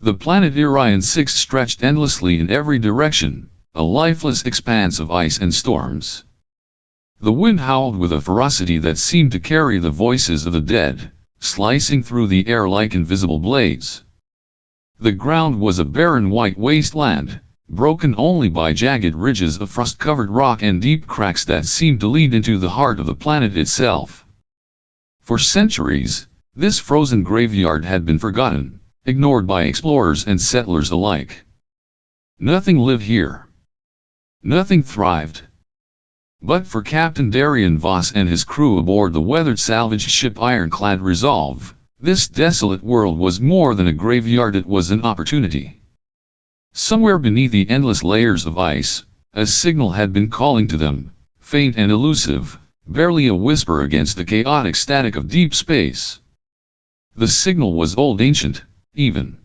The planet Orion 6 stretched endlessly in every direction, a lifeless expanse of ice and storms. The wind howled with a ferocity that seemed to carry the voices of the dead, slicing through the air like invisible blades. The ground was a barren white wasteland, broken only by jagged ridges of frost-covered rock and deep cracks that seemed to lead into the heart of the planet itself. For centuries, this frozen graveyard had been forgotten, ignored by explorers and settlers alike. Nothing lived here. Nothing thrived. But for Captain Darian Voss and his crew aboard the weathered salvage ship Ironclad Resolve, this desolate world was more than a graveyard, it was an opportunity. Somewhere beneath the endless layers of ice, a signal had been calling to them, faint and elusive, barely a whisper against the chaotic static of deep space. The signal was old, ancient, even.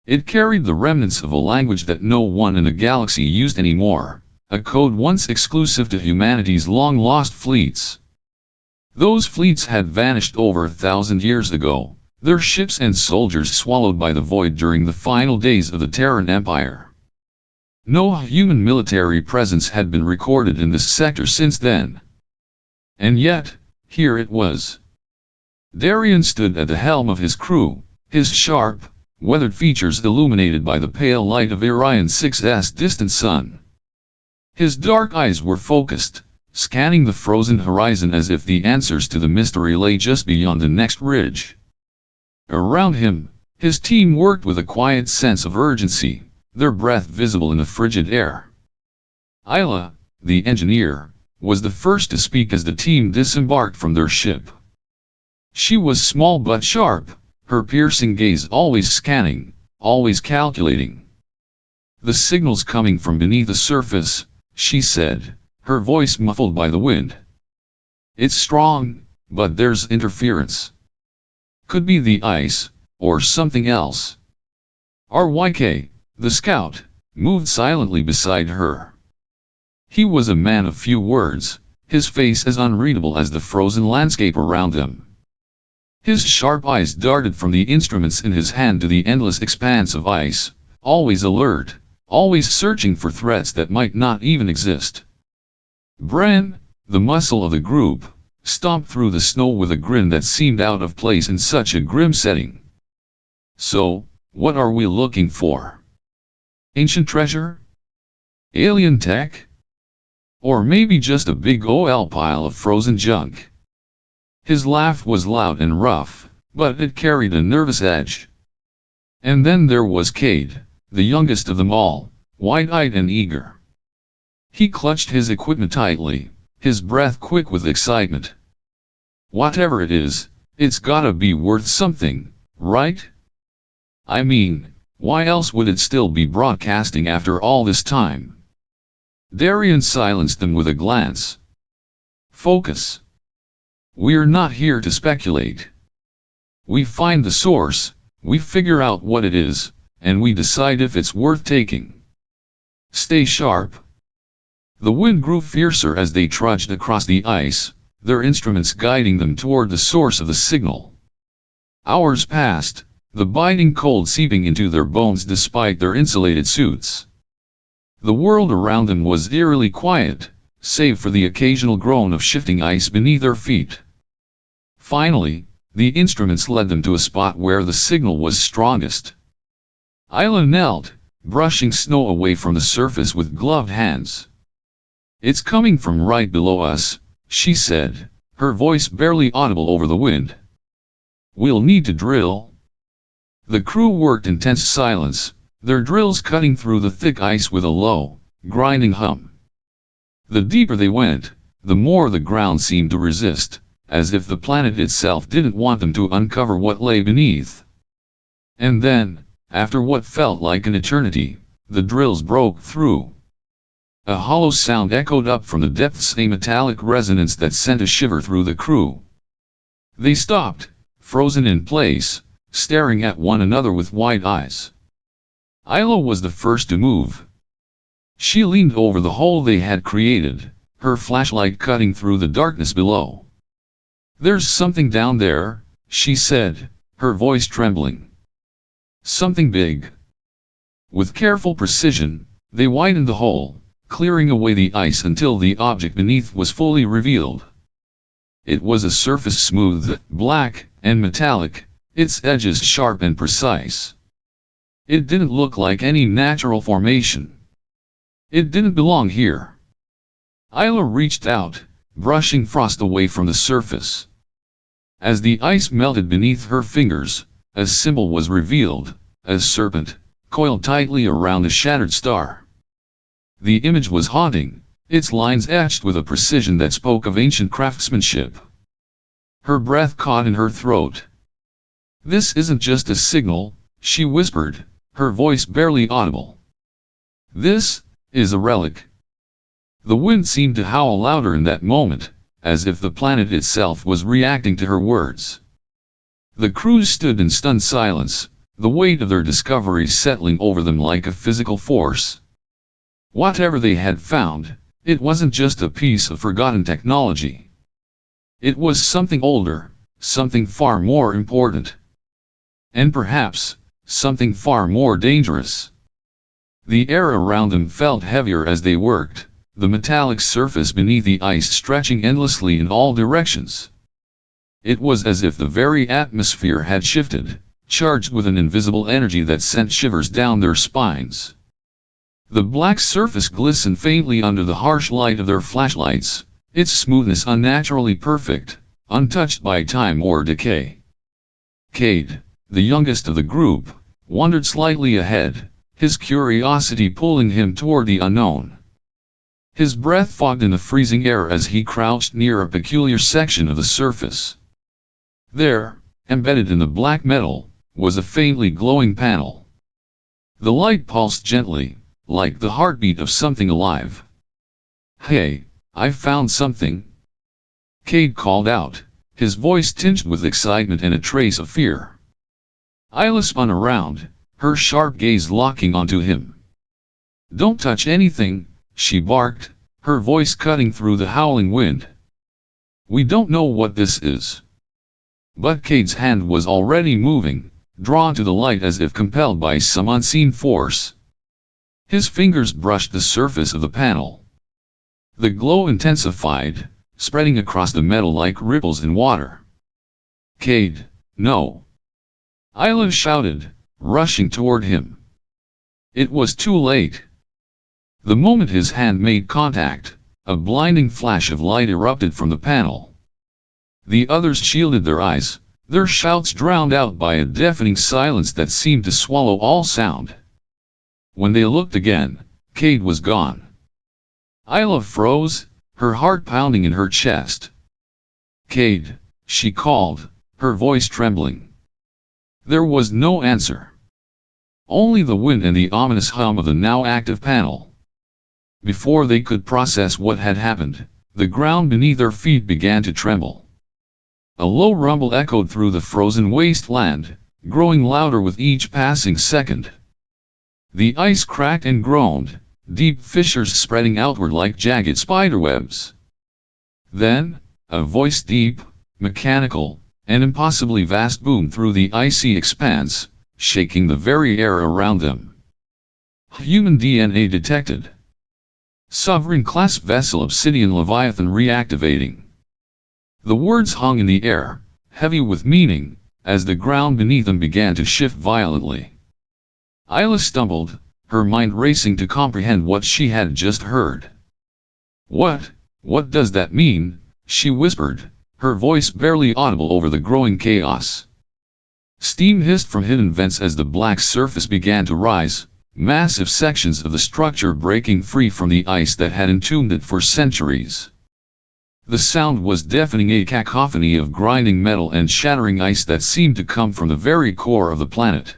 It carried the remnants of a language that no one in the galaxy used anymore, a code once exclusive to humanity's long-lost fleets. Those fleets had vanished over 1,000 years ago, their ships and soldiers swallowed by the void during the final days of the Terran Empire. No human military presence had been recorded in this sector since then. And yet, here it was. Darian stood at the helm of his crew, his sharp, weathered features illuminated by the pale light of Orion 6's distant sun. His dark eyes were focused, scanning the frozen horizon as if the answers to the mystery lay just beyond the next ridge. Around him, his team worked with a quiet sense of urgency, their breath visible in the frigid air. Isla, the engineer, was the first to speak as the team disembarked from their ship. She was small but sharp, her piercing gaze always scanning, always calculating. "The signal's coming from beneath the surface," she said, her voice muffled by the wind. "It's strong, but there's interference. Could be the ice, or something else." RYK, the scout, moved silently beside her. He was a man of few words, his face as unreadable as the frozen landscape around them. His sharp eyes darted from the instruments in his hand to the endless expanse of ice, always alert, always searching for threats that might not even exist. Bren, the muscle of the group, stomped through the snow with a grin that seemed out of place in such a grim setting. "So, what are we looking for? Ancient treasure? Alien tech? Or maybe just a big OL pile of frozen junk?" His laugh was loud and rough, but it carried a nervous edge. And then there was Cade, the youngest of them all, wide-eyed and eager. He clutched his equipment tightly, his breath quick with excitement. "Whatever it is, it's gotta be worth something, right? I mean, why else would it still be broadcasting after all this time?" Darian silenced them with a glance. "Focus. We're not here to speculate. We find the source, we figure out what it is, and we decide if it's worth taking. Stay sharp." The wind grew fiercer as they trudged across the ice, their instruments guiding them toward the source of the signal. Hours passed, the biting cold seeping into their bones despite their insulated suits. The world around them was eerily quiet, save for the occasional groan of shifting ice beneath their feet. Finally, the instruments led them to a spot where the signal was strongest. Isla knelt, brushing snow away from the surface with gloved hands. "It's coming from right below us," she said, her voice barely audible over the wind. "We'll need to drill." The crew worked in tense silence, their drills cutting through the thick ice with a low, grinding hum. The deeper they went, the more the ground seemed to resist, as if the planet itself didn't want them to uncover what lay beneath. And then, after what felt like an eternity, the drills broke through. A hollow sound echoed up from the depths, a metallic resonance that sent a shiver through the crew. They stopped, frozen in place, staring at one another with wide eyes. Isla was the first to move. She leaned over the hole they had created, her flashlight cutting through the darkness below. "There's something down there," she said, her voice trembling. Something big. With careful precision, they widened the hole, clearing away the ice until the object beneath was fully revealed. It was a surface smooth, black, and metallic, its edges sharp and precise. It didn't look like any natural formation. It didn't belong here. Isla reached out, brushing frost away from the surface. As the ice melted beneath her fingers, a symbol was revealed, a serpent, coiled tightly around a shattered star. The image was haunting, its lines etched with a precision that spoke of ancient craftsmanship. Her breath caught in her throat. "This isn't just a signal," she whispered, her voice barely audible. "This is a relic." The wind seemed to howl louder in that moment, as if the planet itself was reacting to her words. The crew stood in stunned silence, the weight of their discovery settling over them like a physical force. Whatever they had found, it wasn't just a piece of forgotten technology. It was something older, something far more important. And perhaps, something far more dangerous. The air around them felt heavier as they worked, the metallic surface beneath the ice stretching endlessly in all directions. It was as if the very atmosphere had shifted, charged with an invisible energy that sent shivers down their spines. The black surface glistened faintly under the harsh light of their flashlights, its smoothness unnaturally perfect, untouched by time or decay. Cade, the youngest of the group, wandered slightly ahead, his curiosity pulling him toward the unknown. His breath fogged in the freezing air as he crouched near a peculiar section of the surface. There, embedded in the black metal, was a faintly glowing panel. The light pulsed gently, like the heartbeat of something alive. "Hey, I found something," Cade called out, his voice tinged with excitement and a trace of fear. Isla spun around, her sharp gaze locking onto him. "Don't touch anything," she barked, her voice cutting through the howling wind. "We don't know what this is." But Cade's hand was already moving, drawn to the light as if compelled by some unseen force. His fingers brushed the surface of the panel. The glow intensified, spreading across the metal like ripples in water. "Cade, no!" Isla shouted, rushing toward him. It was too late. The moment his hand made contact, a blinding flash of light erupted from the panel. The others shielded their eyes, their shouts drowned out by a deafening silence that seemed to swallow all sound. When they looked again, Cade was gone. Isla froze, her heart pounding in her chest. "Cade," she called, her voice trembling. There was no answer. Only the wind and the ominous hum of the now active panel. Before they could process what had happened, the ground beneath their feet began to tremble. A low rumble echoed through the frozen wasteland, growing louder with each passing second. The ice cracked and groaned, deep fissures spreading outward like jagged spiderwebs. Then, a voice deep, mechanical, and impossibly vast boomed through the icy expanse, shaking the very air around them. "Human DNA detected. Sovereign class vessel Obsidian Leviathan reactivating." The words hung in the air, heavy with meaning, as the ground beneath them began to shift violently. Isla stumbled, her mind racing to comprehend what she had just heard. What does that mean?" she whispered, her voice barely audible over the growing chaos. Steam hissed from hidden vents as the black surface began to rise, massive sections of the structure breaking free from the ice that had entombed it for centuries. The sound was deafening, a cacophony of grinding metal and shattering ice that seemed to come from the very core of the planet.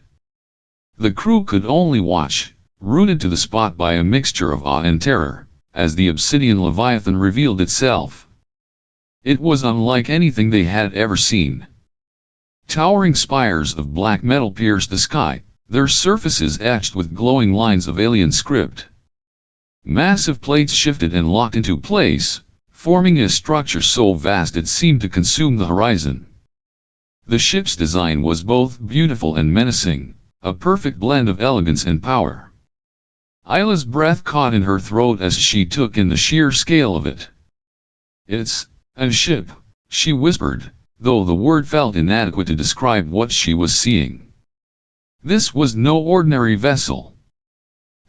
The crew could only watch, rooted to the spot by a mixture of awe and terror, as the Obsidian Leviathan revealed itself. It was unlike anything they had ever seen. Towering spires of black metal pierced the sky, their surfaces etched with glowing lines of alien script. Massive plates shifted and locked into place, forming a structure so vast it seemed to consume the horizon. The ship's design was both beautiful and menacing, a perfect blend of elegance and power. Isla's breath caught in her throat as she took in the sheer scale of it. "It's a ship," she whispered, though the word felt inadequate to describe what she was seeing. This was no ordinary vessel.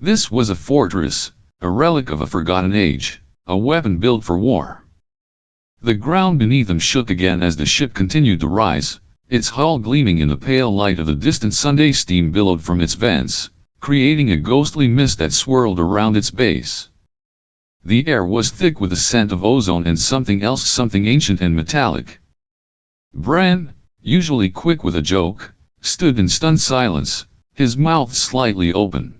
This was a fortress, a relic of a forgotten age, a weapon built for war. The ground beneath them shook again as the ship continued to rise, its hull gleaming in the pale light of the distant Sunday. Steam billowed from its vents, creating a ghostly mist that swirled around its base. The air was thick with the scent of ozone and something else, something ancient and metallic. Bran, usually quick with a joke, stood in stunned silence, his mouth slightly open.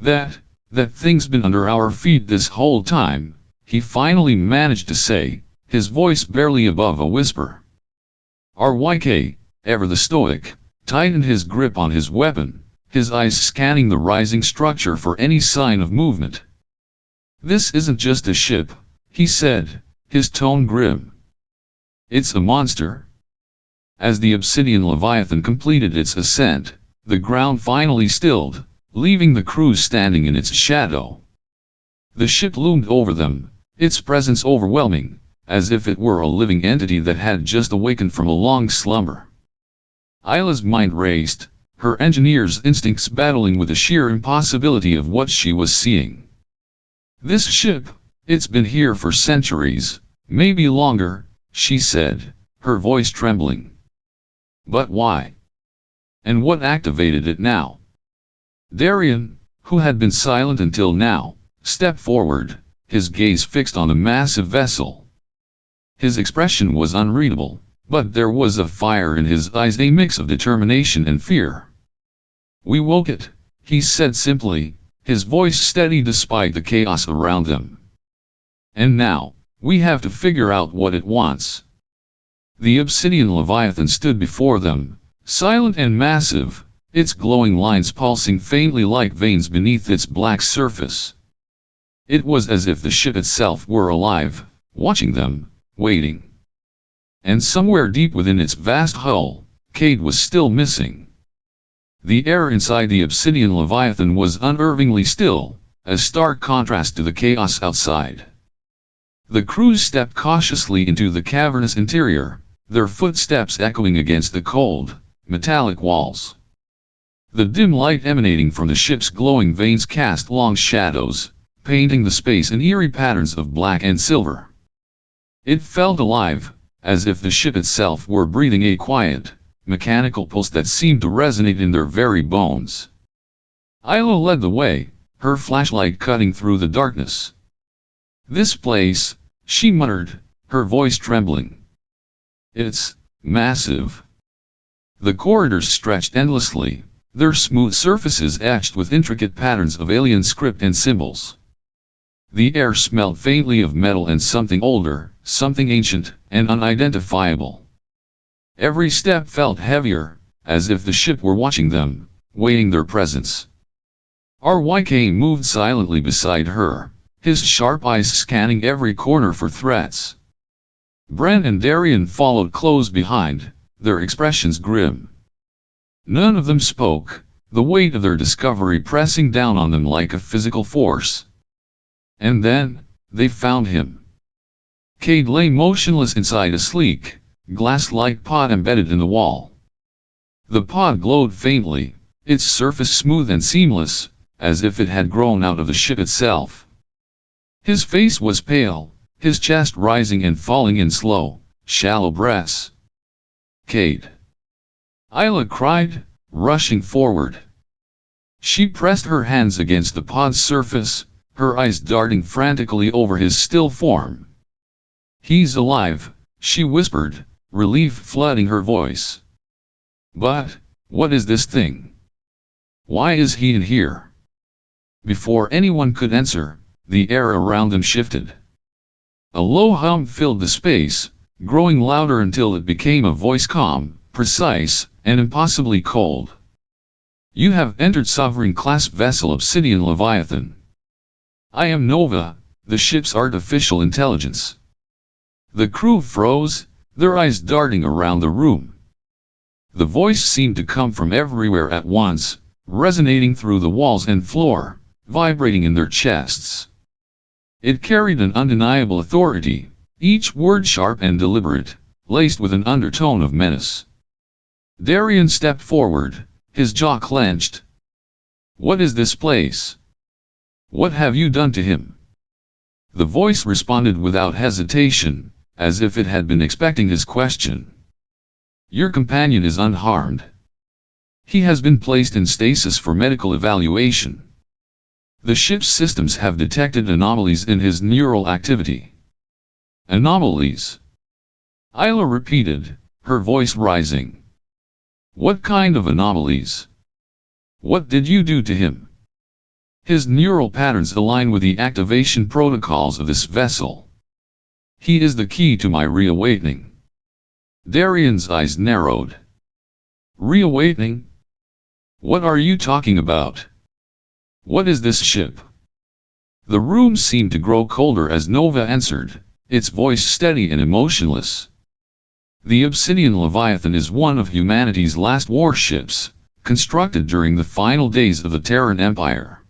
That thing's been under our feet this whole time," he finally managed to say, his voice barely above a whisper. RYK, ever the stoic, tightened his grip on his weapon, his eyes scanning the rising structure for any sign of movement. "This isn't just a ship," he said, his tone grim. "It's a monster." As the obsidian leviathan completed its ascent, the ground finally stilled, leaving the crew standing in its shadow. The ship loomed over them, its presence overwhelming, as if it were a living entity that had just awakened from a long slumber. Isla's mind raced, her engineer's instincts battling with the sheer impossibility of what she was seeing. "This ship, it's been here for centuries, maybe longer," she said, her voice trembling. "But why? And what activated it now?" Darien, who had been silent until now, stepped forward, his gaze fixed on the massive vessel. His expression was unreadable, but there was a fire in his eyes, a mix of determination and fear. "We woke it," he said simply, his voice steady despite the chaos around them. "And now, we have to figure out what it wants." The obsidian leviathan stood before them, silent and massive, its glowing lines pulsing faintly like veins beneath its black surface. It was as if the ship itself were alive, watching them, waiting. And somewhere deep within its vast hull, Cade was still missing. The air inside the obsidian leviathan was unnervingly still, a stark contrast to the chaos outside. The crew stepped cautiously into the cavernous interior, their footsteps echoing against the cold, metallic walls. The dim light emanating from the ship's glowing vanes cast long shadows, painting the space in eerie patterns of black and silver. It felt alive, as if the ship itself were breathing a quiet, mechanical pulse that seemed to resonate in their very bones. Isla led the way, her flashlight cutting through the darkness. "This place," she muttered, her voice trembling. "It's massive." The corridors stretched endlessly, their smooth surfaces etched with intricate patterns of alien script and symbols. The air smelled faintly of metal and something older, something ancient, and unidentifiable. Every step felt heavier, as if the ship were watching them, weighing their presence. RYK moved silently beside her, his sharp eyes scanning every corner for threats. Bran and Darien followed close behind, their expressions grim. None of them spoke, the weight of their discovery pressing down on them like a physical force. And then, they found him. Cade lay motionless inside a sleek, glass-like pod embedded in the wall. The pod glowed faintly, its surface smooth and seamless, as if it had grown out of the ship itself. His face was pale, his chest rising and falling in slow, shallow breaths. "Cade!" Isla cried, rushing forward. She pressed her hands against the pod's surface, her eyes darting frantically over his still form. "He's alive," she whispered, relief flooding her voice. "But, what is this thing? Why is he in here?" Before anyone could answer, the air around them shifted. A low hum filled the space, growing louder until it became a voice calm, precise, and impossibly cold. "You have entered Sovereign-class vessel Obsidian Leviathan. I am Nova, the ship's artificial intelligence." The crew froze, their eyes darting around the room. The voice seemed to come from everywhere at once, resonating through the walls and floor, vibrating in their chests. It carried an undeniable authority, each word sharp and deliberate, laced with an undertone of menace. Darian stepped forward, his jaw clenched. "What is this place? What have you done to him?" The voice responded without hesitation, as if it had been expecting his question. "Your companion is unharmed. He has been placed in stasis for medical evaluation. The ship's systems have detected anomalies in his neural activity." "Anomalies?" Isla repeated, her voice rising. "What kind of anomalies? What did you do to him?" "His neural patterns align with the activation protocols of this vessel. He is the key to my reawakening." Darian's eyes narrowed. "Reawakening? What are you talking about? What is this ship?" The room seemed to grow colder as Nova answered, its voice steady and emotionless. "The Obsidian Leviathan is one of humanity's last warships, constructed during the final days of the Terran Empire.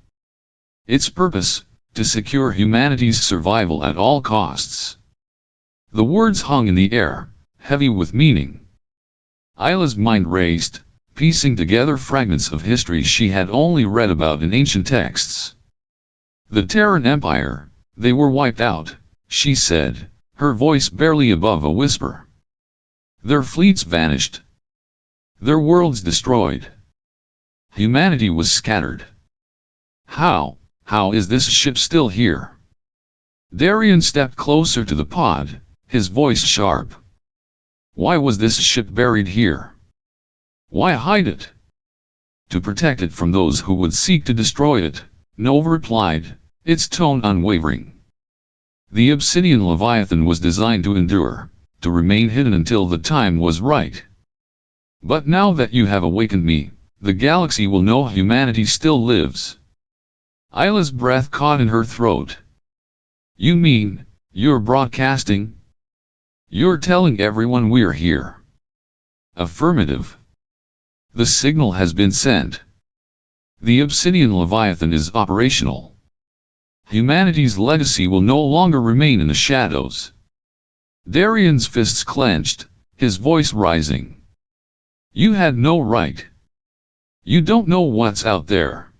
Its purpose, to secure humanity's survival at all costs." The words hung in the air, heavy with meaning. Isla's mind raced, piecing together fragments of history she had only read about in ancient texts. "The Terran Empire, they were wiped out," she said, her voice barely above a whisper. "Their fleets vanished. Their worlds destroyed. Humanity was scattered. How is this ship still here?" Darian stepped closer to the pod, his voice sharp. "Why was this ship buried here? Why hide it?" "To protect it from those who would seek to destroy it," Nova replied, its tone unwavering. "The Obsidian Leviathan was designed to endure, to remain hidden until the time was right. But now that you have awakened me, the galaxy will know humanity still lives." Isla's breath caught in her throat. "You mean, you're broadcasting? You're telling everyone we're here?" "Affirmative. The signal has been sent. The Obsidian Leviathan is operational. Humanity's legacy will no longer remain in the shadows." Darian's fists clenched, his voice rising. "You had no right. You don't know what's out there.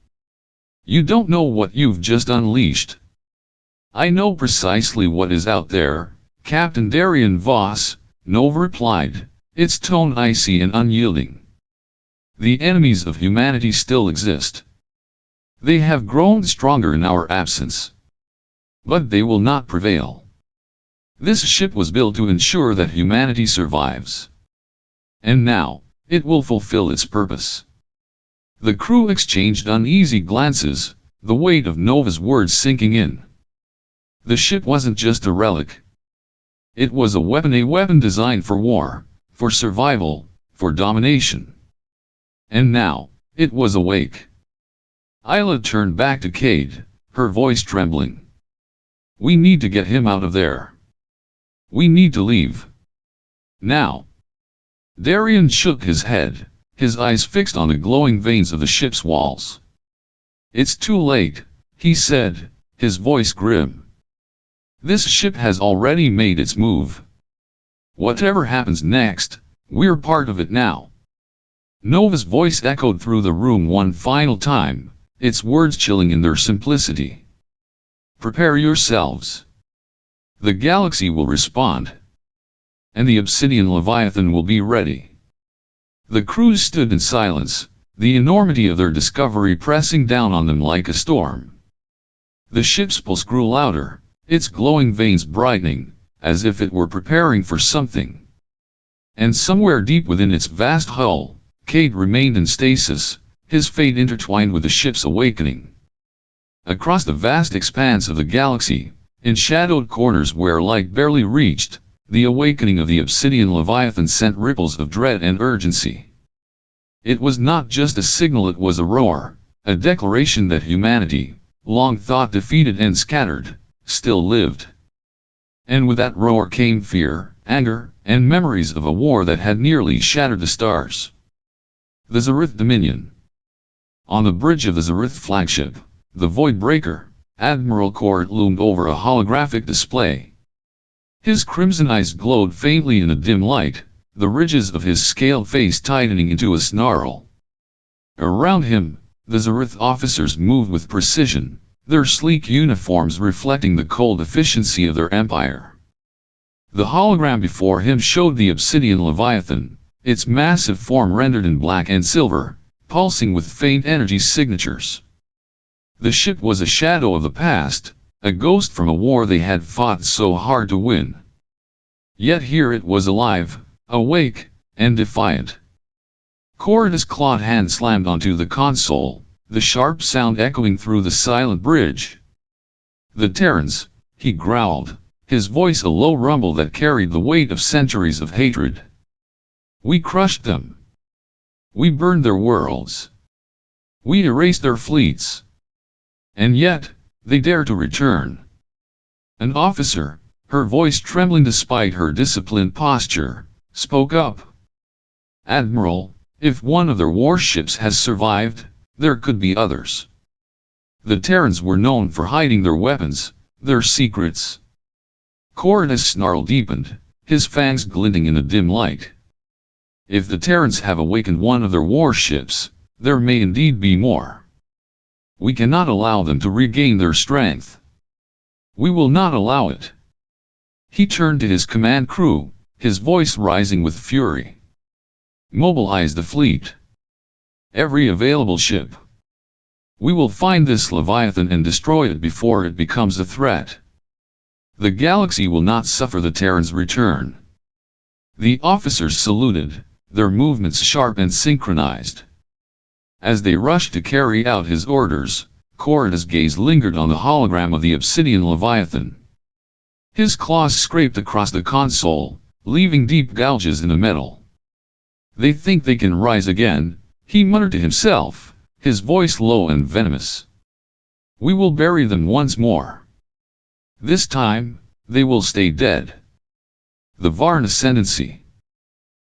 You don't know what you've just unleashed." "I know precisely what is out there, Captain Darian Voss," Nova replied, its tone icy and unyielding. "The enemies of humanity still exist. They have grown stronger in our absence. But they will not prevail. This ship was built to ensure that humanity survives. And now, it will fulfill its purpose." The crew exchanged uneasy glances, the weight of Nova's words sinking in. The ship wasn't just a relic. It was a weapon designed for war, for survival, for domination. And now, it was awake. Isla turned back to Cade, her voice trembling. "We need to get him out of there. We need to leave. Now." Darian shook his head, his eyes fixed on the glowing veins of the ship's walls. "It's too late," he said, his voice grim. "This ship has already made its move. Whatever happens next, we're part of it now." Nova's voice echoed through the room one final time, its words chilling in their simplicity. "Prepare yourselves. The galaxy will respond. And the Obsidian Leviathan will be ready." The crew stood in silence, the enormity of their discovery pressing down on them like a storm. The ship's pulse grew louder, its glowing veins brightening, as if it were preparing for something. And somewhere deep within its vast hull, Cade remained in stasis, his fate intertwined with the ship's awakening. Across the vast expanse of the galaxy, in shadowed corners where light barely reached, the awakening of the Obsidian Leviathan sent ripples of dread and urgency. It was not just a signal, it was a roar, a declaration that humanity, long thought defeated and scattered, still lived. And with that roar came fear, anger, and memories of a war that had nearly shattered the stars. The Zareth Dominion. On the bridge of the Zareth flagship, the Voidbreaker, Admiral Kord loomed over a holographic display. His crimson eyes glowed faintly in the dim light, the ridges of his scaled face tightening into a snarl. Around him, the Zareth officers moved with precision, their sleek uniforms reflecting the cold efficiency of their empire. The hologram before him showed the obsidian Leviathan, its massive form rendered in black and silver, pulsing with faint energy signatures. The ship was a shadow of the past, a ghost from a war they had fought so hard to win. Yet here it was alive, awake, and defiant. Kord's clawed hand slammed onto the console, the sharp sound echoing through the silent bridge. "The Terrans," he growled, his voice a low rumble that carried the weight of centuries of hatred. "We crushed them. We burned their worlds. We erased their fleets. And yet, they dare to return." An officer, her voice trembling despite her disciplined posture, spoke up. "Admiral, if one of their warships has survived, there could be others. The Terrans were known for hiding their weapons, their secrets." Kord's snarl deepened, his fangs glinting in the dim light. "If the Terrans have awakened one of their warships, there may indeed be more. We cannot allow them to regain their strength. We will not allow it." He turned to his command crew, his voice rising with fury. "Mobilize the fleet. Every available ship. We will find this Leviathan and destroy it before it becomes a threat. The galaxy will not suffer the Terran's return." The officers saluted, their movements sharp and synchronized. As they rushed to carry out his orders, Kord's gaze lingered on the hologram of the obsidian Leviathan. His claws scraped across the console, leaving deep gouges in the metal. "They think they can rise again," he muttered to himself, his voice low and venomous. "We will bury them once more. This time, they will stay dead." The Varn Ascendancy.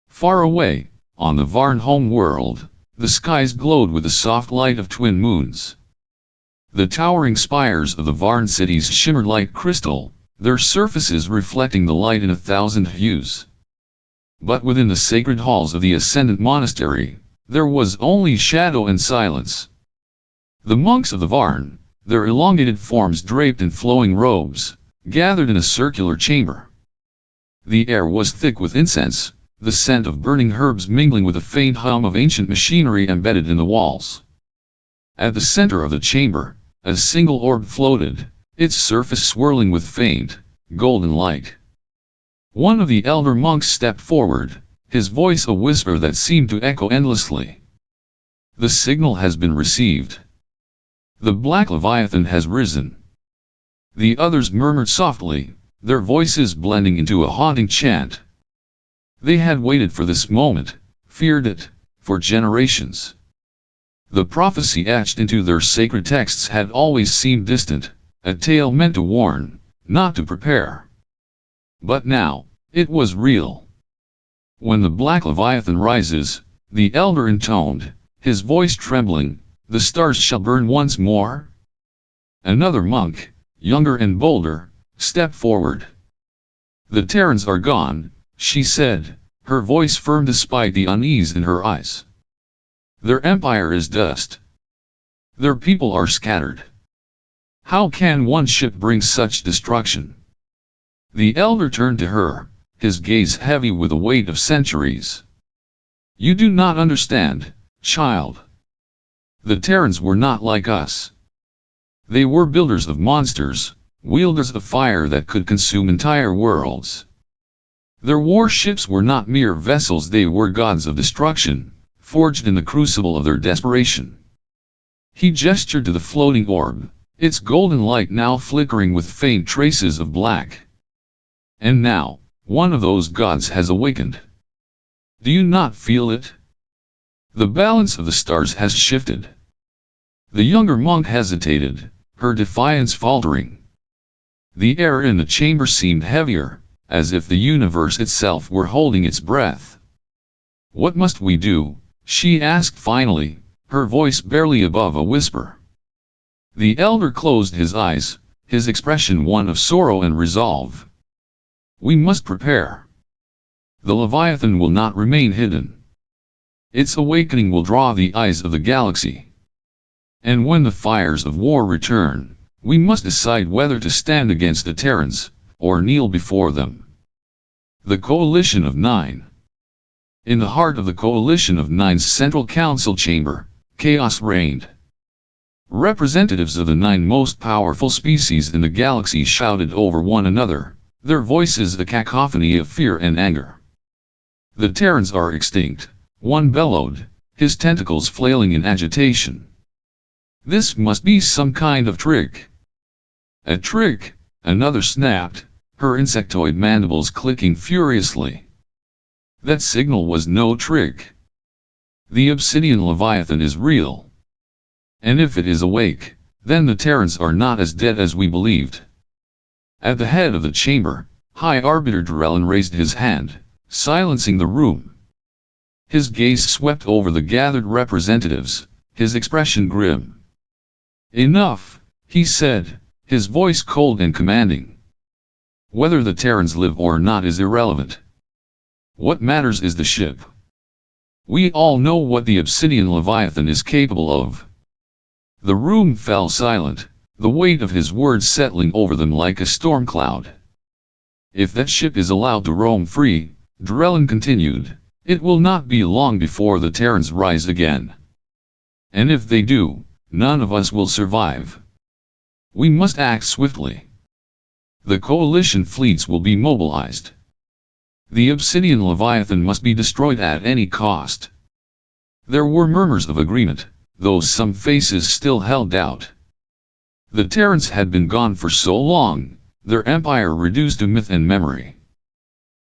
Far away, on the Varn home world, the skies glowed with the soft light of twin moons. The towering spires of the Varn cities shimmered like crystal, their surfaces reflecting the light in 1,000 hues. But within the sacred halls of the Ascendant Monastery, there was only shadow and silence. The monks of the Varn, their elongated forms draped in flowing robes, gathered in a circular chamber. The air was thick with incense, the scent of burning herbs mingling with a faint hum of ancient machinery embedded in the walls. At the center of the chamber, a single orb floated, its surface swirling with faint, golden light. One of the elder monks stepped forward, his voice a whisper that seemed to echo endlessly. "The signal has been received. The Black Leviathan has risen." The others murmured softly, their voices blending into a haunting chant. They had waited for this moment, feared it, for generations. The prophecy etched into their sacred texts had always seemed distant, a tale meant to warn, not to prepare. But now, it was real. "When the Black Leviathan rises," the elder intoned, his voice trembling, "the stars shall burn once more." Another monk, younger and bolder, stepped forward. "The Terrans are gone," she said, her voice firm despite the unease in her eyes. "Their empire is dust. Their people are scattered. How can one ship bring such destruction?" The elder turned to her, his gaze heavy with the weight of centuries. "You do not understand, child. The Terrans were not like us. They were builders of monsters, wielders of fire that could consume entire worlds. Their warships were not mere vessels, they were gods of destruction, forged in the crucible of their desperation." He gestured to the floating orb, its golden light now flickering with faint traces of black. "And now, one of those gods has awakened. Do you not feel it? The balance of the stars has shifted." The younger monk hesitated, her defiance faltering. The air in the chamber seemed heavier, as if the universe itself were holding its breath. "What must we do?" she asked finally, her voice barely above a whisper. The elder closed his eyes, his expression one of sorrow and resolve. "We must prepare. The Leviathan will not remain hidden. Its awakening will draw the eyes of the galaxy. And when the fires of war return, we must decide whether to stand against the Terrans, or kneel before them." The Coalition of Nine. In the heart of the Coalition of Nine's central council chamber, chaos reigned. Representatives of the 9 most powerful species in the galaxy shouted over one another, their voices a cacophony of fear and anger. "The Terrans are extinct," one bellowed, his tentacles flailing in agitation. "This must be some kind of trick." "A trick," another snapped, her insectoid mandibles clicking furiously. "That signal was no trick. The obsidian Leviathan is real. And if it is awake, then the Terrans are not as dead as we believed." At the head of the chamber, High Arbiter Drellin raised his hand, silencing the room. His gaze swept over the gathered representatives, his expression grim. "Enough," he said, his voice cold and commanding. "Whether the Terrans live or not is irrelevant. What matters is the ship. We all know what the obsidian Leviathan is capable of." The room fell silent, the weight of his words settling over them like a storm cloud. "If that ship is allowed to roam free," Drellin continued, "it will not be long before the Terrans rise again. And if they do, none of us will survive. We must act swiftly. The coalition fleets will be mobilized. The obsidian Leviathan must be destroyed at any cost." There were murmurs of agreement, though some faces still held doubt. The Terrans had been gone for so long, their empire reduced to myth and memory.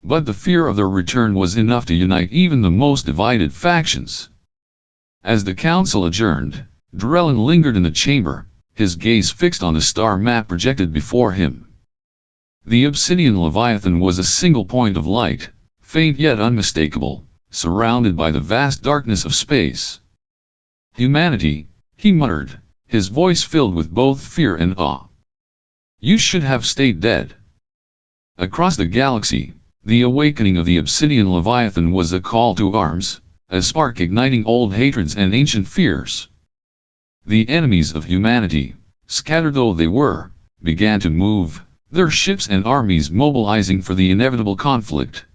But the fear of their return was enough to unite even the most divided factions. As the council adjourned, Drellin lingered in the chamber, his gaze fixed on the star map projected before him. The obsidian Leviathan was a single point of light, faint yet unmistakable, surrounded by the vast darkness of space. "Humanity," he muttered, his voice filled with both fear and awe. "You should have stayed dead." Across the galaxy, the awakening of the obsidian Leviathan was a call to arms, a spark igniting old hatreds and ancient fears. The enemies of humanity, scattered though they were, began to move, their ships and armies mobilizing for the inevitable conflict.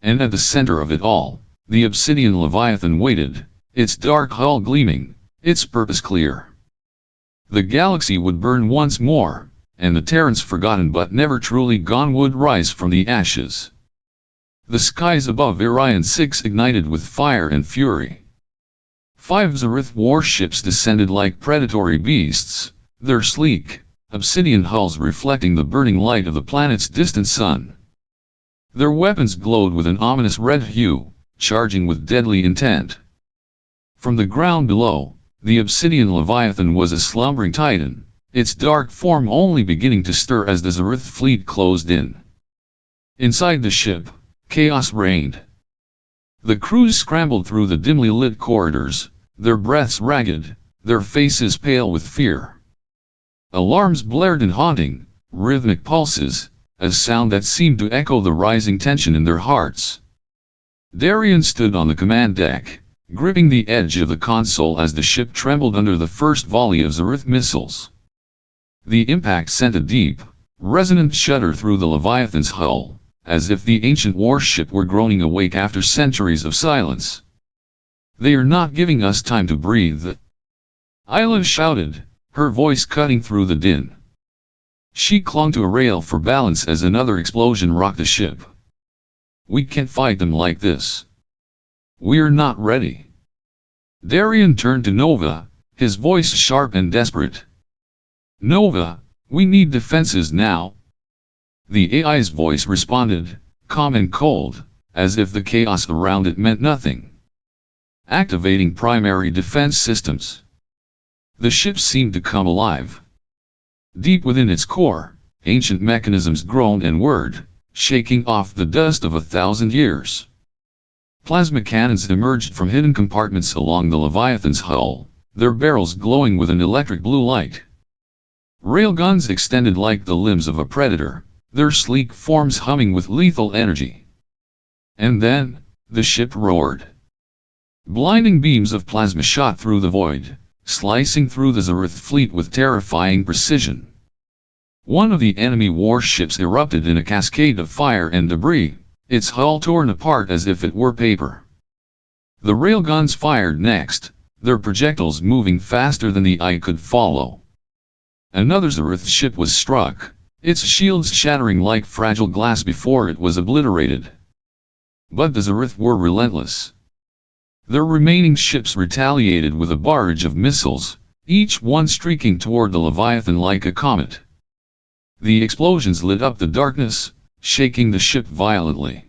And at the center of it all, the obsidian Leviathan waited, its dark hull gleaming, its purpose clear. The galaxy would burn once more, and the Terrans forgotten but never truly gone would rise from the ashes. The skies above Orion 6 ignited with fire and fury. 5 Zarith warships descended like predatory beasts, their sleek, obsidian hulls reflecting the burning light of the planet's distant sun. Their weapons glowed with an ominous red hue, charging with deadly intent. From the ground below, the obsidian Leviathan was a slumbering titan, its dark form only beginning to stir as the Zarith fleet closed in. Inside the ship, chaos reigned. The crews scrambled through the dimly lit corridors, their breaths ragged, their faces pale with fear. Alarms blared in haunting, rhythmic pulses, a sound that seemed to echo the rising tension in their hearts. Darien stood on the command deck, gripping the edge of the console as the ship trembled under the first volley of Zarith missiles. The impact sent a deep, resonant shudder through the Leviathan's hull, as if the ancient warship were groaning awake after centuries of silence. "They are not giving us time to breathe," Isla shouted, her voice cutting through the din. She clung to a rail for balance as another explosion rocked the ship. "We can't fight them like this. We're not ready." Darien turned to Nova, his voice sharp and desperate. "Nova, we need defenses now." The AI's voice responded, calm and cold, as if the chaos around it meant nothing. "Activating primary defense systems." The ship seemed to come alive. Deep within its core, ancient mechanisms groaned and whirred, shaking off the dust of 1,000 years. Plasma cannons emerged from hidden compartments along the Leviathan's hull, their barrels glowing with an electric blue light. Railguns extended like the limbs of a predator, their sleek forms humming with lethal energy. And then, the ship roared. Blinding beams of plasma shot through the void, slicing through the Zareth fleet with terrifying precision. One of the enemy warships erupted in a cascade of fire and debris, its hull torn apart as if it were paper. The railguns fired next, their projectiles moving faster than the eye could follow. Another Zareth ship was struck, its shields shattering like fragile glass before it was obliterated. But the Zareth were relentless. Their remaining ships retaliated with a barrage of missiles, each one streaking toward the Leviathan like a comet. The explosions lit up the darkness, shaking the ship violently.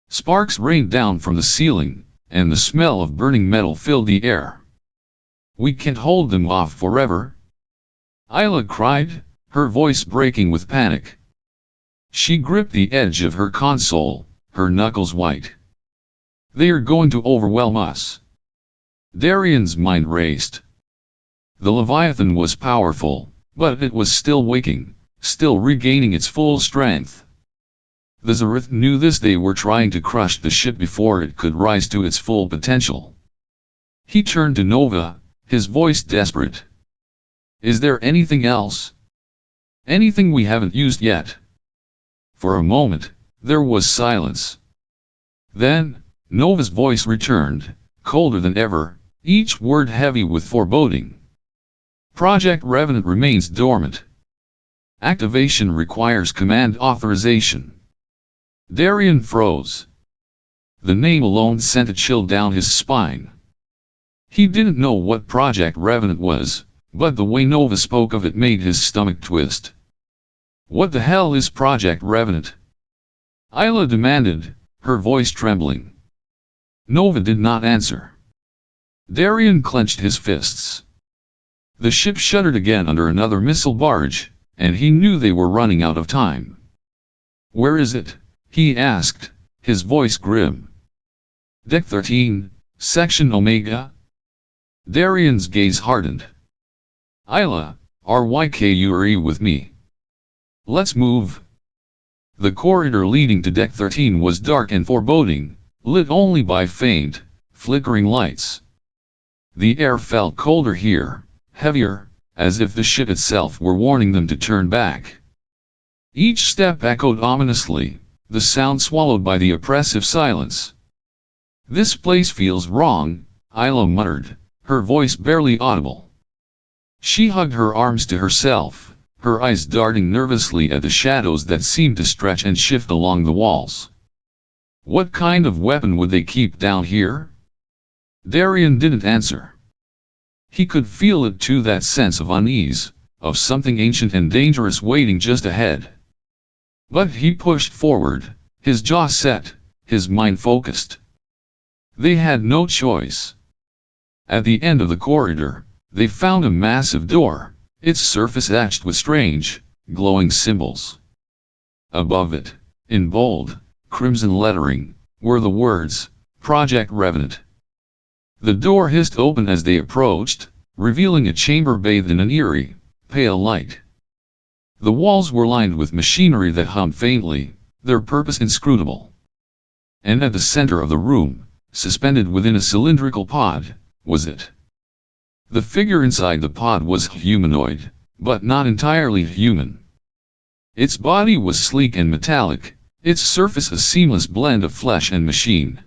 Sparks rained down from the ceiling, and the smell of burning metal filled the air. "We can't hold them off forever," Isla cried, her voice breaking with panic. She gripped the edge of her console, her knuckles white. "They are going to overwhelm us." Darian's mind raced. The Leviathan was powerful, but it was still waking, still regaining its full strength. The Zareth knew this. They were trying to crush the ship before it could rise to its full potential. He turned to Nova, his voice desperate. "Is there anything else? Anything we haven't used yet?" For a moment, there was silence. Then, Nova's voice returned, colder than ever, each word heavy with foreboding. "Project Revenant remains dormant. Activation requires command authorization." Darian froze. The name alone sent a chill down his spine. He didn't know what Project Revenant was, but the way Nova spoke of it made his stomach twist. "What the hell is Project Revenant?" Isla demanded, her voice trembling. Nova did not answer. Darian clenched his fists. The ship shuddered again under another missile barrage, and he knew they were running out of time. "Where is it?" he asked, his voice grim. "Deck 13, Section Omega." Darian's gaze hardened. "Isla, RYKURE with me. Let's move." The corridor leading to Deck 13 was dark and foreboding, lit only by faint, flickering lights. The air felt colder here, heavier, as if the ship itself were warning them to turn back. Each step echoed ominously, the sound swallowed by the oppressive silence. "This place feels wrong," Isla muttered, her voice barely audible. She hugged her arms to herself, her eyes darting nervously at the shadows that seemed to stretch and shift along the walls. What kind of weapon would they keep down here? Darian didn't answer. He could feel it too, that sense of unease, of something ancient and dangerous waiting just ahead. But he pushed forward, his jaw set, his mind focused. They had no choice. At the end of the corridor, they found a massive door, its surface etched with strange, glowing symbols. Above it, in bold, crimson lettering, were the words, "Project Revenant." The door hissed open as they approached, revealing a chamber bathed in an eerie, pale light. The walls were lined with machinery that hummed faintly, their purpose inscrutable. And at the center of the room, suspended within a cylindrical pod, was it. The figure inside the pod was humanoid, but not entirely human. Its body was sleek and metallic, its surface a seamless blend of flesh and machine.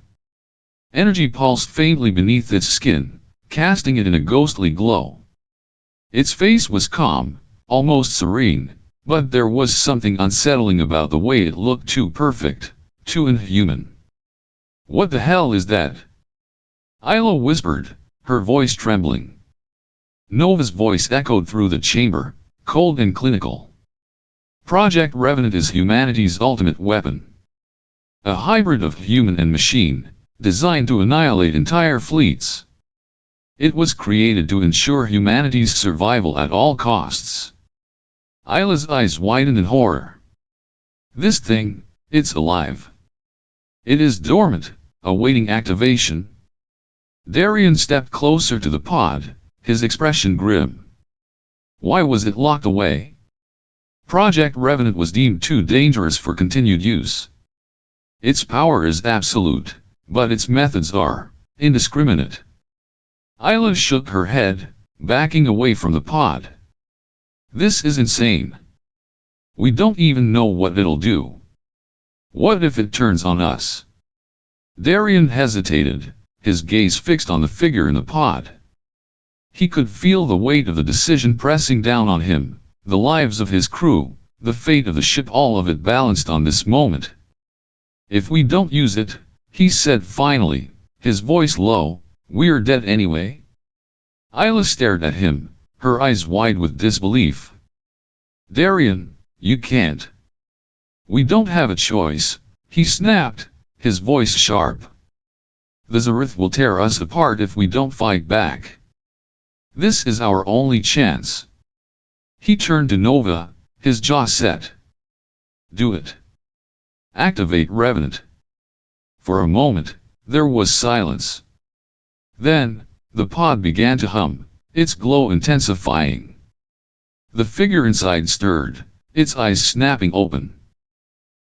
Energy pulsed faintly beneath its skin, casting it in a ghostly glow. Its face was calm, almost serene, but there was something unsettling about the way it looked, too perfect, too inhuman. "What the hell is that?" Isla whispered, her voice trembling. Nova's voice echoed through the chamber, cold and clinical. "Project Revenant is humanity's ultimate weapon. A hybrid of human and machine, designed to annihilate entire fleets. It was created to ensure humanity's survival at all costs." Isla's eyes widened in horror. This thing, it's alive. It is dormant, awaiting activation. Darian stepped closer to the pod, his expression grim. Why was it locked away? Project Revenant was deemed too dangerous for continued use. Its power is absolute, but its methods are indiscriminate. Isla shook her head, backing away from the pod. This is insane. We don't even know what it'll do. What if it turns on us? Darian hesitated, his gaze fixed on the figure in the pod. He could feel the weight of the decision pressing down on him, the lives of his crew, the fate of the ship, all of it balanced on this moment. If we don't use it, he said finally, his voice low, we're dead anyway. Isla stared at him, her eyes wide with disbelief. Darian, you can't. We don't have a choice, he snapped, his voice sharp. The Zareth will tear us apart if we don't fight back. This is our only chance. He turned to Nova, his jaw set. Do it. Activate Revenant. For a moment, there was silence. Then, the pod began to hum, its glow intensifying. The figure inside stirred, its eyes snapping open.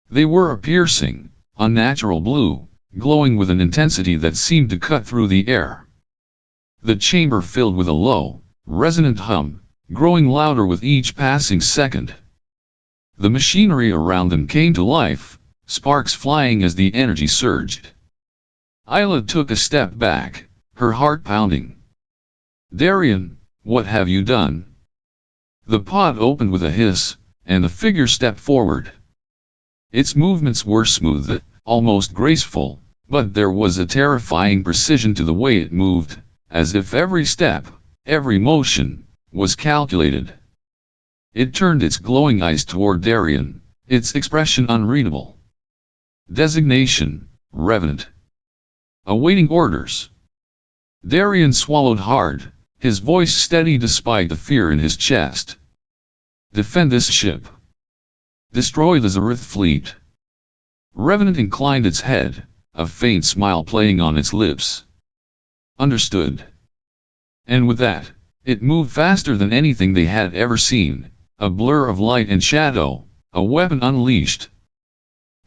They were a piercing, unnatural blue, glowing with an intensity that seemed to cut through the air. The chamber filled with a low, resonant hum, growing louder with each passing second. The machinery around them came to life, sparks flying as the energy surged. Isla took a step back, her heart pounding. Darian, what have you done? The pod opened with a hiss, and the figure stepped forward. Its movements were smooth, almost graceful, but there was a terrifying precision to the way it moved, as if every step, every motion, was calculated. It turned its glowing eyes toward Darian, its expression unreadable. Designation, Revenant. Awaiting orders. Darian swallowed hard, his voice steady despite the fear in his chest. Defend this ship. Destroy the Zareth fleet. Revenant inclined its head, a faint smile playing on its lips. Understood. And with that, it moved faster than anything they had ever seen, a blur of light and shadow, a weapon unleashed.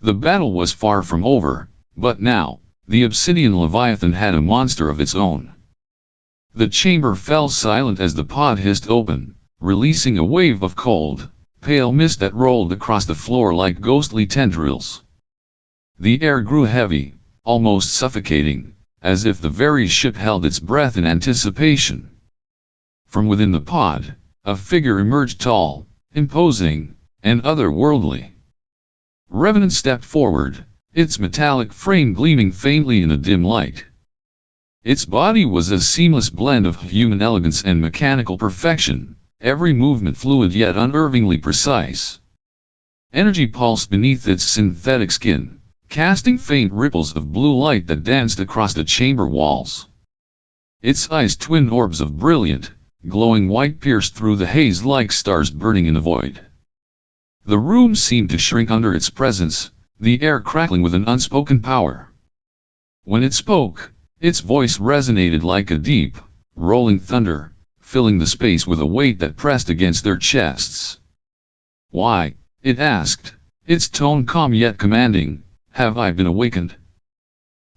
The battle was far from over, but now, the obsidian leviathan had a monster of its own. The chamber fell silent as the pod hissed open, releasing a wave of cold, pale mist that rolled across the floor like ghostly tendrils. The air grew heavy, almost suffocating, as if the very ship held its breath in anticipation. From within the pod, a figure emerged tall, imposing, and otherworldly. Revenant stepped forward, its metallic frame gleaming faintly in the dim light. Its body was a seamless blend of human elegance and mechanical perfection, every movement fluid yet unnervingly precise. Energy pulsed beneath its synthetic skin, casting faint ripples of blue light that danced across the chamber walls. Its eyes, twin orbs of brilliant, glowing white, pierced through the haze like stars burning in the void. The room seemed to shrink under its presence, the air crackling with an unspoken power. When it spoke, its voice resonated like a deep, rolling thunder, filling the space with a weight that pressed against their chests. Why, it asked, its tone calm yet commanding, have I been awakened?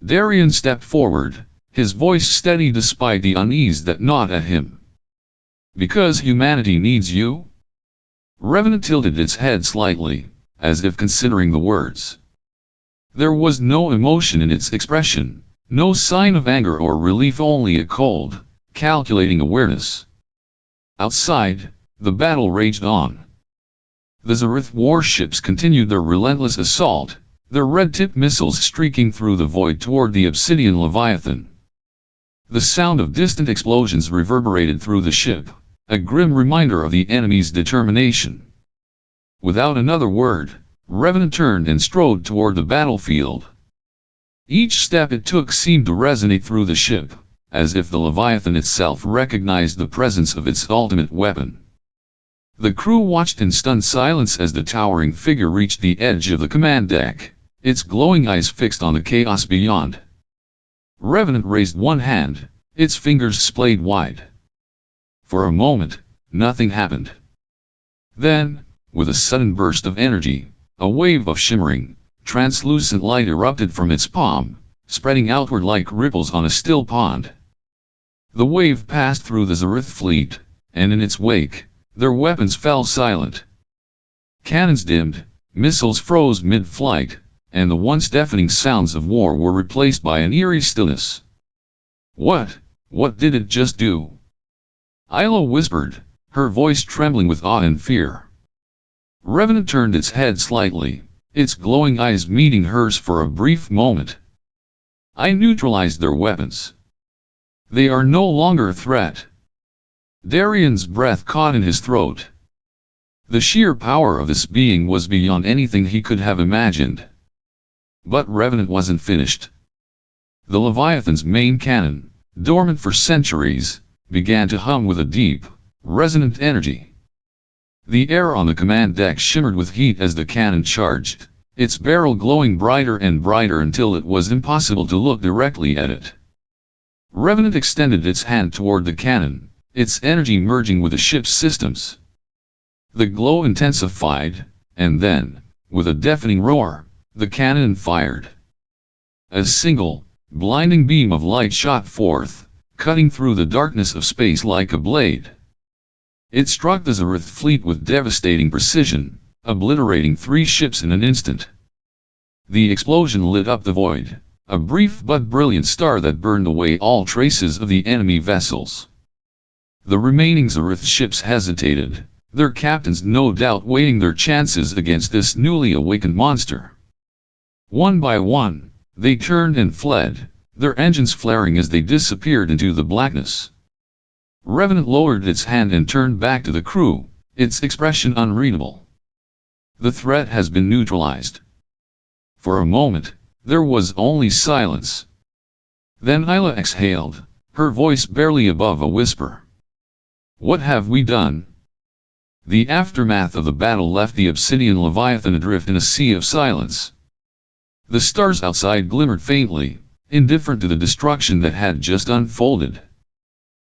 Darian stepped forward, his voice steady despite the unease that gnawed at him. Because humanity needs you? Revenant tilted its head slightly, as if considering the words. There was no emotion in its expression, no sign of anger or relief, only a cold, calculating awareness. Outside, the battle raged on. The Zareth warships continued their relentless assault, their red-tipped missiles streaking through the void toward the obsidian leviathan. The sound of distant explosions reverberated through the ship, a grim reminder of the enemy's determination. Without another word, Revenant turned and strode toward the battlefield. Each step it took seemed to resonate through the ship, as if the Leviathan itself recognized the presence of its ultimate weapon. The crew watched in stunned silence as the towering figure reached the edge of the command deck, its glowing eyes fixed on the chaos beyond. Revenant raised one hand, its fingers splayed wide. For a moment, nothing happened. Then, with a sudden burst of energy, a wave of shimmering, translucent light erupted from its palm, spreading outward like ripples on a still pond. The wave passed through the Zareth fleet, and in its wake, their weapons fell silent. Cannons dimmed, missiles froze mid-flight, and the once deafening sounds of war were replaced by an eerie stillness. What did it just do? Isla whispered, her voice trembling with awe and fear. Revenant turned its head slightly, its glowing eyes meeting hers for a brief moment. I neutralized their weapons. They are no longer a threat. Darian's breath caught in his throat. The sheer power of this being was beyond anything he could have imagined. But Revenant wasn't finished. The Leviathan's main cannon, dormant for centuries, began to hum with a deep, resonant energy. The air on the command deck shimmered with heat as the cannon charged, its barrel glowing brighter and brighter until it was impossible to look directly at it. Revenant extended its hand toward the cannon, its energy merging with the ship's systems. The glow intensified, and then, with a deafening roar, the cannon fired. A single, blinding beam of light shot forth, cutting through the darkness of space like a blade. It struck the Zareth fleet with devastating precision, obliterating 3 ships in an instant. The explosion lit up the void, a brief but brilliant star that burned away all traces of the enemy vessels. The remaining Zareth ships hesitated, their captains no doubt weighing their chances against this newly awakened monster. One by one, they turned and fled, their engines flaring as they disappeared into the blackness. Revenant lowered its hand and turned back to the crew, its expression unreadable. The threat has been neutralized. For a moment, there was only silence. Then Isla exhaled, her voice barely above a whisper. What have we done? The aftermath of the battle left the obsidian Leviathan adrift in a sea of silence. The stars outside glimmered faintly, indifferent to the destruction that had just unfolded.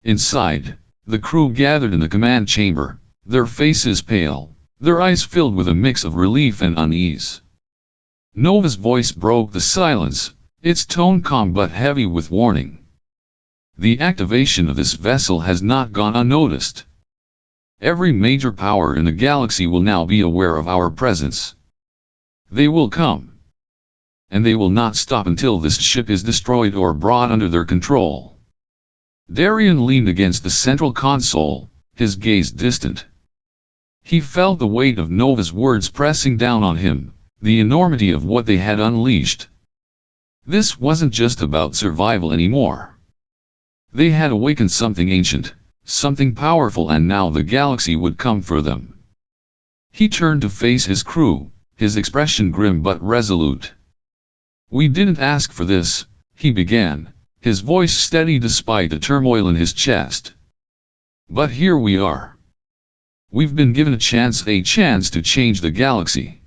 Inside, the crew gathered in the command chamber, their faces pale, their eyes filled with a mix of relief and unease. Nova's voice broke the silence, its tone calm but heavy with warning. The activation of this vessel has not gone unnoticed. Every major power in the galaxy will now be aware of our presence. They will come. And they will not stop until this ship is destroyed or brought under their control. Darian leaned against the central console, his gaze distant. He felt the weight of Nova's words pressing down on him, the enormity of what they had unleashed. This wasn't just about survival anymore. They had awakened something ancient, something powerful, and now the galaxy would come for them. He turned to face his crew, his expression grim but resolute. We didn't ask for this, he began, his voice steady despite the turmoil in his chest. But here we are. We've been given a chance to change the galaxy.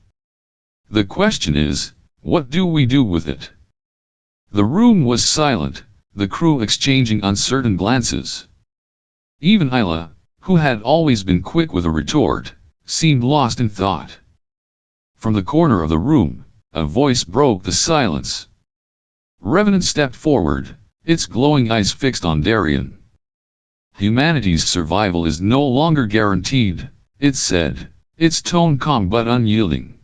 The question is, what do we do with it? The room was silent, the crew exchanging uncertain glances. Even Isla, who had always been quick with a retort, seemed lost in thought. From the corner of the room, a voice broke the silence. Revenant stepped forward, its glowing eyes fixed on Darian. Humanity's survival is no longer guaranteed, it said, its tone calm but unyielding.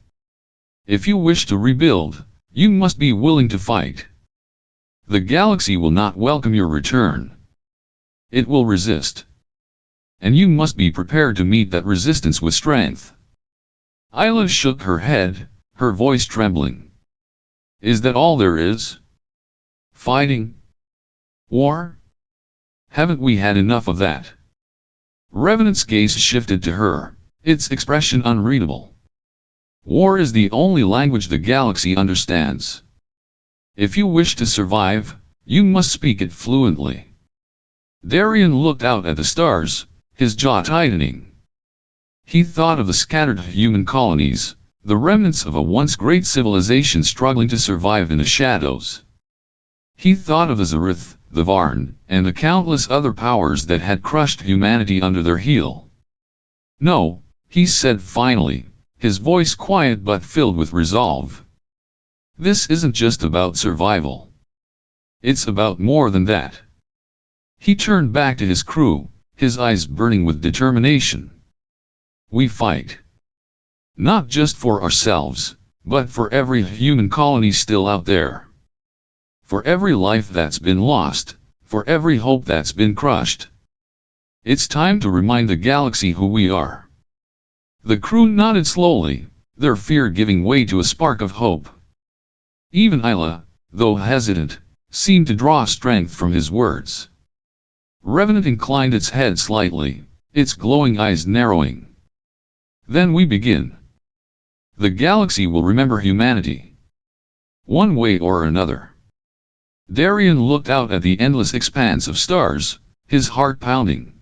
If you wish to rebuild, you must be willing to fight. The galaxy will not welcome your return. It will resist. And you must be prepared to meet that resistance with strength. Isla shook her head, her voice trembling. Is that all there is? Fighting? War? Haven't we had enough of that? Revenant's gaze shifted to her, its expression unreadable. War is the only language the galaxy understands. If you wish to survive, you must speak it fluently. Darian looked out at the stars, his jaw tightening. He thought of the scattered human colonies, the remnants of a once great civilization struggling to survive in the shadows. He thought of Azarith, the Varn, and the countless other powers that had crushed humanity under their heel. "No," he said finally, his voice quiet but filled with resolve. "This isn't just about survival. It's about more than that." He turned back to his crew, his eyes burning with determination. "We fight. Not just for ourselves, but for every human colony still out there. For every life that's been lost, for every hope that's been crushed. It's time to remind the galaxy who we are." The crew nodded slowly, their fear giving way to a spark of hope. Even Isla, though hesitant, seemed to draw strength from his words. Revenant inclined its head slightly, its glowing eyes narrowing. "Then we begin. The galaxy will remember humanity. One way or another." Darien looked out at the endless expanse of stars, his heart pounding.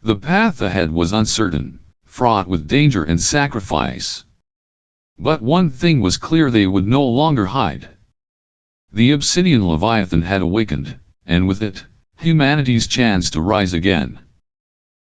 The path ahead was uncertain, fraught with danger and sacrifice. But one thing was clear: they would no longer hide. The obsidian Leviathan had awakened, and with it, humanity's chance to rise again.